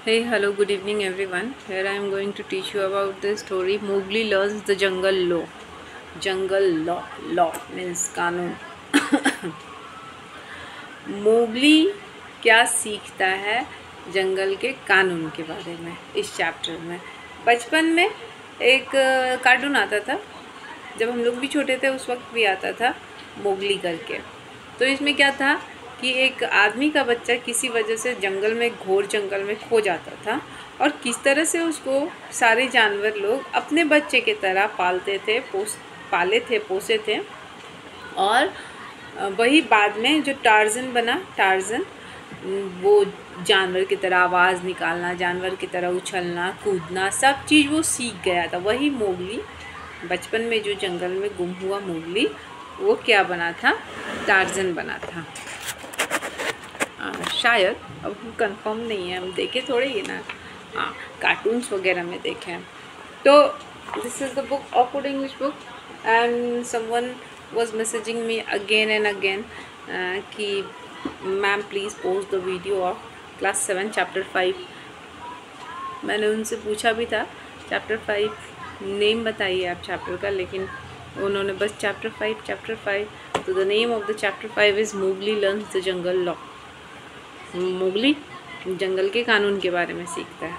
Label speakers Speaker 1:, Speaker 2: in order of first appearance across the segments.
Speaker 1: Hey, hello, good evening everyone. Here I am going to teach you about the story Mowgli learns the jungle law. Jungle law means कानून. Mowgli क्या सीखता है जंगल के कानून के बारे में इस चैप्टर में. बचपन में एक कार्टून आता था, जब हम लोग भी छोटे थे उस वक्त भी आता था मोगली करके. तो इसमें क्या था कि एक आदमी का बच्चा किसी वजह से जंगल में, घोर जंगल में खो जाता था और किस तरह से उसको सारे जानवर लोग अपने बच्चे की तरह पाले थे, पोसे थे. और वही बाद में जो टार्जन बना, टार्जन वो जानवर की तरह आवाज़ निकालना, जानवर की तरह उछलना, कूदना, सब चीज़ वो सीख गया था. वही मोगली बचपन में जो जंगल में गुम हुआ मोगली, वो क्या बना था? टार्जन बना था. शायद, अब कंफर्म नहीं है, हम देखे थोड़े ही ना. हाँ, कार्टून्स वगैरह में देखे हैं. तो this is the book, awkward English book. And someone was messaging me again and again कि ma'am please post the video of class 7 chapter 5. मैंने उनसे पूछा भी था चैप्टर 5 नेम बताइए आप चैप्टर का, लेकिन उन्होंने बस चैप्टर 5. तो the name of the chapter 5 is Mowgli learns the jungle law. Mowgli जंगल के कानून के बारे में सीखता है.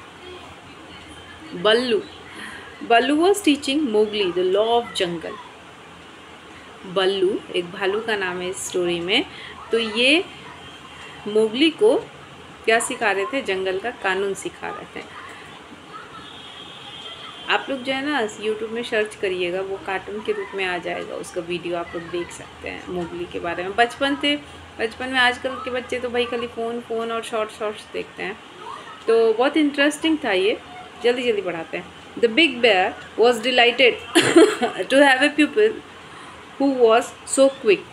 Speaker 1: Baloo was teaching Mowgli the law of jungle. Baloo एक भालू का नाम है इस स्टोरी में. तो ये मोगली को क्या सिखा रहे थे? जंगल का कानून सिखा रहे थे. आप लोग जो है ना यूट्यूब में सर्च करिएगा, वो कार्टून के रूप में आ जाएगा, उसका वीडियो आप लोग देख सकते हैं मोगली के बारे में. बचपन में आजकल के बच्चे तो भाई खाली फ़ोन और शॉर्ट्स देखते हैं. तो बहुत इंटरेस्टिंग था ये. जल्दी पढ़ाते हैं. The big bear was delighted to have a pupil who was so quick.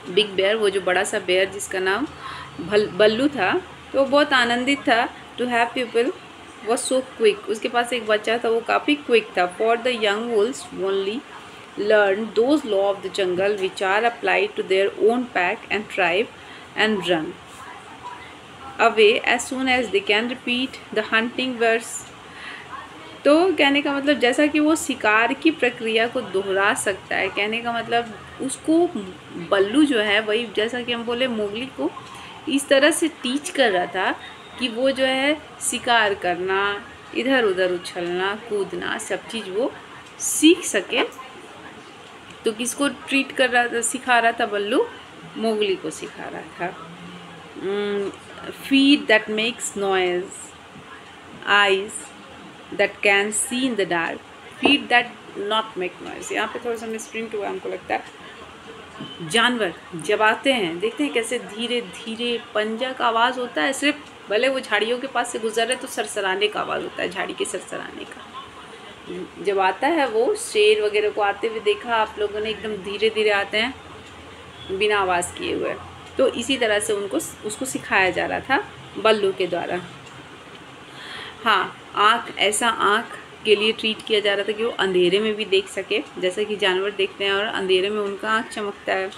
Speaker 1: Big bear, वो जो बड़ा सा बेयर जिसका नाम बल्लू था, तो वो बहुत आनंदित था. To have people was so quick, उसके पास एक बच्चा था वो काफ़ी क्विक था. For the young wolves only learn those law of the jungle which are applied to their own pack and tribe and run away as soon as they can repeat the hunting words. तो कहने का मतलब जैसा कि वो शिकार की प्रक्रिया को दोहरा सकता है, कहने का मतलब उसको बल्लू जो है वही, जैसा कि हम बोले, मोगली को इस तरह से टीच कर रहा था कि वो जो है शिकार करना, इधर उधर उछलना, कूदना, सब चीज़ वो सीख सके. तो किसको ट्रीट कर रहा था, सिखा रहा था? बल्लू मोगली को सिखा रहा था. Feet that makes noise, eyes that can see in the dark, feet that not make noise. यहाँ पे थोड़ा सा मिसप्रिंट हुआ हमको लगता है. जानवर जब आते हैं, देखते हैं कैसे धीरे धीरे पंजा का आवाज़ होता है. सिर्फ भले वो झाड़ियों के पास से गुजर रहे तो सरसराने का आवाज़ होता है, झाड़ी के सरसराने का. जब आता है वो शेर वगैरह को आते हुए देखा आप लोगों ने, एकदम धीरे धीरे आते हैं बिना आवाज़ किए हुए. तो इसी तरह से उसको सिखाया जा रहा था बल्लू के द्वारा. हाँ, ऐसा आँख के लिए ट्रीट किया जा रहा था कि वो अंधेरे में भी देख सके, जैसा कि जानवर देखते हैं और अंधेरे में उनका आँख चमकता है.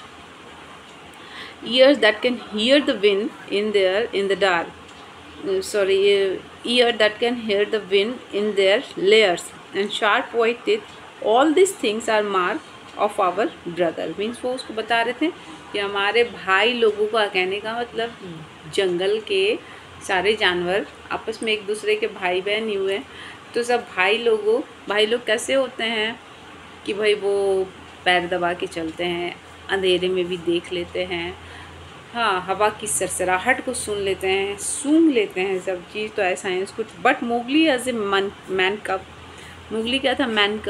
Speaker 1: Ears that can hear the wind in the dark, ear that can hear the wind in their lairs and sharp white teeth, all this things are mark of our brother. Means वो उसको बता रहे थे कि हमारे भाई लोगों का, कहने का मतलब जंगल के सारे जानवर आपस में एक दूसरे के भाई बहन ही हुए. तो सब भाई लोग कैसे होते हैं कि भाई वो पैर दबा के चलते हैं, अंधेरे में भी देख लेते हैं, हाँ, हवा की सरसराहट को सुन लेते हैं, सूंघ लेते हैं सब चीज़. तो ऐसा है इसको. But Mowgli as a man cub. Mowgli क्या था? मैन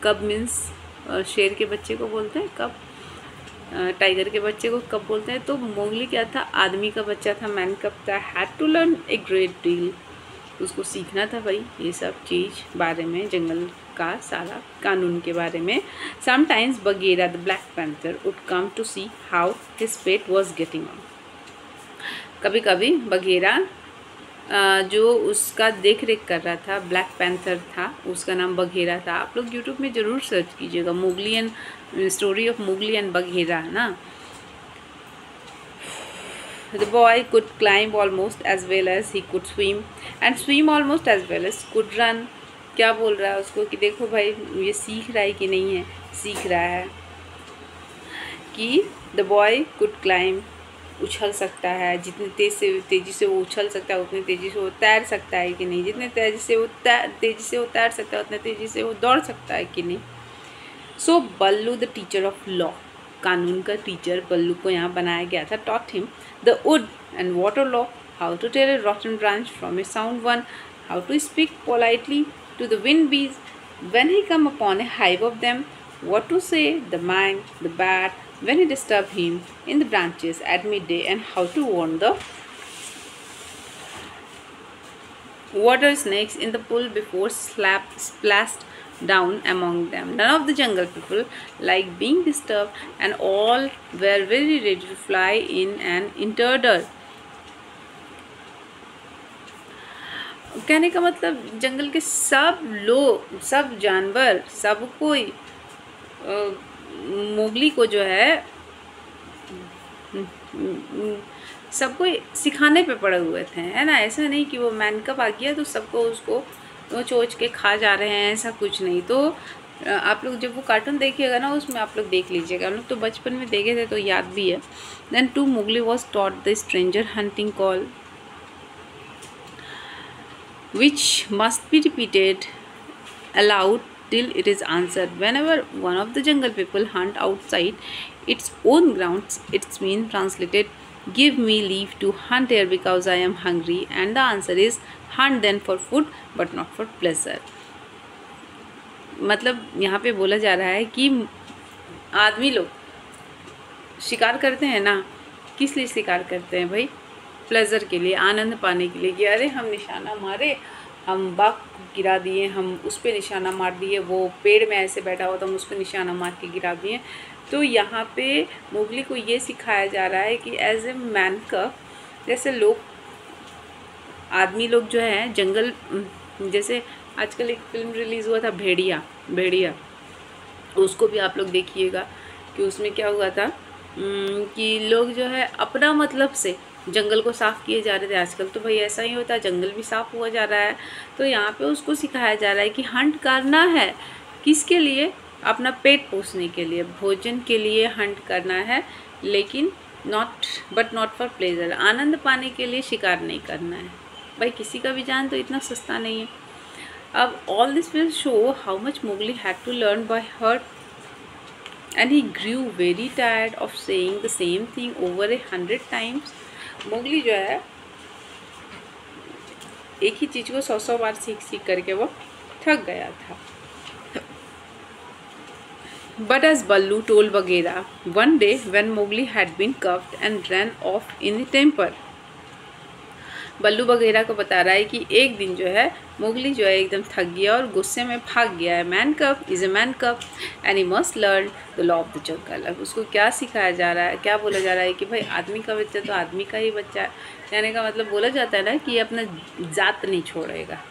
Speaker 1: कब मीन्स शेर के बच्चे को बोलते हैं कब, टाइगर के बच्चे को कब बोलते हैं. तो मोगली क्या था? आदमी का बच्चा था, मैन कब था. Had to learn a great deal, उसको सीखना था भाई ये सब चीज़ बारे में, जंगल का सारा कानून के बारे में. Sometimes Bagheera the black panther would come to see how his pet was getting on. कभी कभी बगेरा जो उसका देख रेख कर रहा था, ब्लैक पैंथर था, उसका नाम बघेरा था. आप लोग यूट्यूब में ज़रूर सर्च कीजिएगा Mowgli and story of Mowgli and Bagheera ना. The boy could climb almost as well as he could swim and swim almost as well as could run. क्या बोल रहा है उसको कि देखो भाई ये सीख रहा है कि नहीं है, सीख रहा है कि the boy could climb, उछल सकता है, जितनी तेज़ी से वो उछल सकता है उतनी तेज़ी से वो तैर सकता है कि नहीं, जितने तेज़ी से वो तैर सकता है उतने तेज़ी से वो दौड़ सकता है कि नहीं. सो बल्लू द टीचर ऑफ लॉ, कानून का टीचर बल्लू को यहाँ बनाया गया था, taught him the wood and water law, how to tell a rotten branch from a sound one, how to speak politely to the wind bees when he come upon a hive of them, what to say the man, the bat when he disturb him in the branches at midday, and how to warn the water snakes in the pool before splashed down among them. None of the jungle people liked being disturbed, and all were very ready to fly in an intruder. कहने का मतलब जंगल के सब लोग, सब जानवर, सब कोई मोगली को जो है सबको सिखाने पे पड़े हुए थे, है ना. ऐसा नहीं कि वो मैन कब आ गया तो सबको उसको वो चोच के खा जा रहे हैं, ऐसा कुछ नहीं. तो आप लोग जब वो कार्टून देखिएगा ना उसमें आप लोग देख लीजिएगा. हम लोग तो बचपन में देखे थे तो याद भी है. Then to Mowgli was taught the stranger hunting call which must be repeated aloud till it is answered. Whenever one of the jungle people hunt outside its own grounds, it's mean translated, give me leave to hunt here because I am hungry, and the answer is hunt then for food but not for pleasure. मतलब यहाँ पे बोला जा रहा है कि आदमी लोग शिकार करते हैं ना, किस लिए शिकार करते हैं भाई? प्लेजर के लिए, आनंद पाने के लिए कि अरे हम निशाना मारे, हम बाघ गिरा दिए, हम उस पर निशाना मार दिए, वो पेड़ में ऐसे बैठा हुआ था हम उस पर निशाना मार के गिरा दिए. तो यहाँ पे मोगली को ये सिखाया जा रहा है कि एज ए मैन का, जैसे लोग आदमी लोग जो है जंगल, जैसे आजकल एक फिल्म रिलीज़ हुआ था भेड़िया, उसको भी आप लोग देखिएगा कि उसमें क्या हुआ था कि लोग जो है अपना मतलब से जंगल को साफ़ किए जा रहे थे. आजकल तो भाई ऐसा ही होता है, जंगल भी साफ़ हुआ जा रहा है. तो यहाँ पे उसको सिखाया जा रहा है कि हंट करना है, किसके लिए? अपना पेट पोसने के लिए, भोजन के लिए हंट करना है, लेकिन नॉट फॉर प्लेजर, आनंद पाने के लिए शिकार नहीं करना है. भाई किसी का भी जान तो इतना सस्ता नहीं है. अब all this will show how much Mowgli had to learn by heart, and he grew very tired of saying the same thing over 100 times. Mowgli जो है एक ही चीज़ को 100 बार सीख करके वो थक गया था. But as Ballu told Bagheera one day when Mowgli had been cuffed and ran off in a temper, बल्लू बघेरा को बता रहा है कि एक दिन जो है मोगली जो है एकदम थक गया और गुस्से में भाग गया है. Man cup is a man cup and he must learn the law of the जंगल. अब उसको क्या सिखाया जा रहा है, क्या बोला जा रहा है कि भाई आदमी का बच्चा तो आदमी का ही बच्चा है. कहने का मतलब बोला जाता है ना कि ये अपना जात नहीं छोड़ेगा.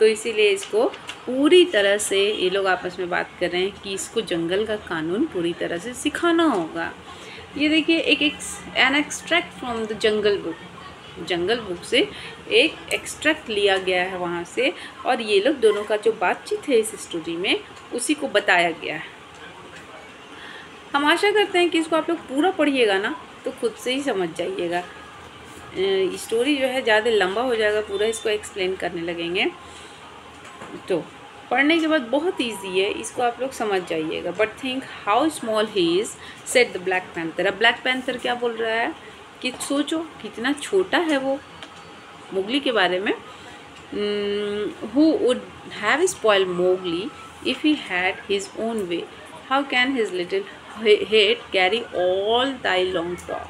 Speaker 1: तो इसीलिए इसको पूरी तरह से, ये लोग आपस में बात कर रहे हैं कि इसको जंगल का कानून पूरी तरह से सिखाना होगा. ये देखिए an extract from the jungle book से एक एक्सट्रैक्ट लिया गया है वहाँ से, और ये लोग दोनों का जो बातचीत है इस स्टोरी में उसी को बताया गया है. हम आशा करते हैं कि इसको आप लोग पूरा पढ़िएगा ना तो खुद से ही समझ जाइएगा. स्टोरी जो है ज़्यादा लंबा हो जाएगा, पूरा इसको एक्सप्लेन करने लगेंगे तो पढ़ने के बाद बहुत इजी है, इसको आप लोग समझ जाइएगा. But think how small he is, said the black panther. अब ब्लैक पैंथर क्या बोल रहा है कि सोचो कितना छोटा है वो मोगली के बारे में. Who would have spoiled Mowgli if he had his own way, how can his little head carry all thy long talk.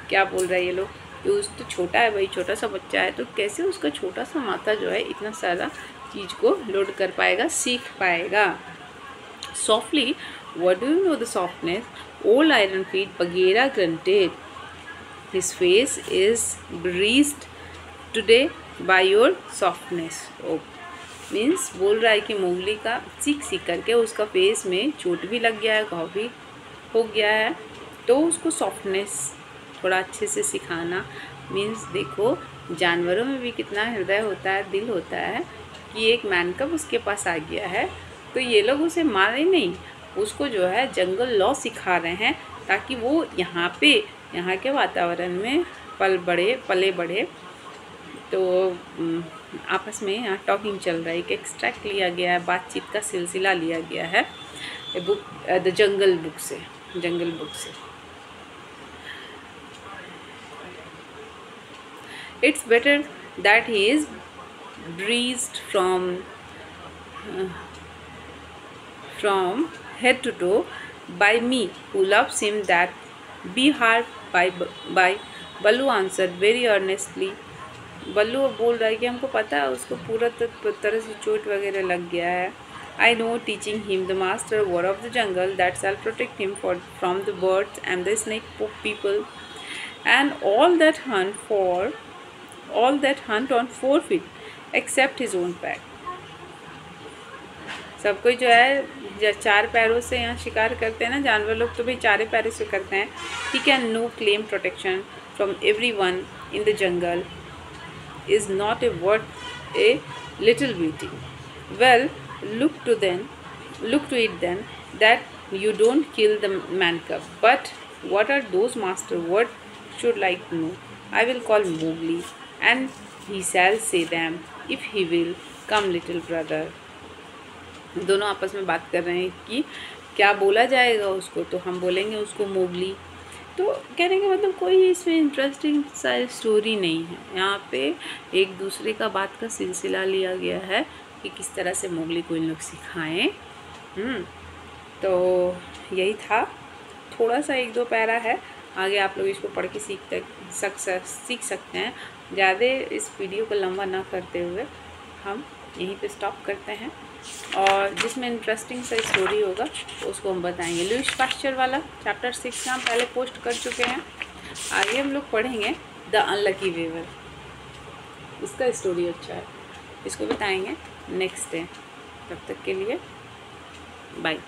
Speaker 1: क्या बोल रहा है ये लोग कि उस तो छोटा है भाई, छोटा सा बच्चा है, तो कैसे उसका छोटा सा माथा जो है इतना सारा चीज़ को लोड कर पाएगा, सीख पाएगा. Softly, what do you know the softness, old iron feet, बगेरा granted. His face is greased today by your softness. Oh, means बोल रहा है कि मोगली का सीख करके उसका फेस में चोट भी लग गया है, घाव भी हो गया है, तो उसको सॉफ्टनेस थोड़ा अच्छे से सिखाना। मीन्स देखो जानवरों में भी कितना हृदय होता है, दिल होता है कि एक मैन कब उसके पास आ गया है तो ये लोग उसे मारे नहीं, उसको जो है जंगल लॉ सिखा रहे हैं ताकि वो यहाँ के वातावरण में पले बढ़े। तो आपस में यहाँ टॉकिंग चल रहा है, एक एक्सट्रैक्ट लिया गया है, बातचीत का सिलसिला लिया गया है द जंगल बुक से। It's better that he is breezed from head to toe by me who loves him that be hard by Ballu answered very earnestly। बल्लू बोल रहा है कि हमको पता है उसको पूरा तरह से चोट वगैरह लग गया है। I know teaching him the master word of the jungle that shall protect him from the birds and the snake people and all that hunt on 4 feet except his own pack। सब कोई जो है 4 पैरों से यहाँ शिकार करते हैं ना, जानवर लोग तो भाई 4 पैरों से करते हैं। He can no claim protection from everyone in the jungle is not a worth a little beauty। Well, look to it then that you don't kill the man cub। But what are those master words should like to know। I will call Mowgli and he shall say them if he will come little brother। दोनों आपस में बात कर रहे हैं कि क्या बोला जाएगा उसको, तो हम बोलेंगे उसको मोगली। तो कहने का मतलब कोई इसमें इंटरेस्टिंग सा स्टोरी नहीं है, यहाँ पे एक दूसरे का बात का सिलसिला लिया गया है कि किस तरह से मोगली को इन लोग सिखाएं। तो यही था, थोड़ा सा 1-2 पैरा है, आगे आप लोग इसको पढ़ के सीख सकते हैं। ज़्यादा इस वीडियो को लंबा ना करते हुए हम यहीं पे स्टॉप करते हैं, और जिसमें इंटरेस्टिंग सा स्टोरी होगा तो उसको हम बताएंगे। लुईस पास्चर वाला चैप्टर 6 हम पहले पोस्ट कर चुके हैं, आगे हम लोग पढ़ेंगे द अनलकी वेवर, इसका स्टोरी अच्छा है, इसको बताएंगे नेक्स्ट डे। तब तक के लिए बाय।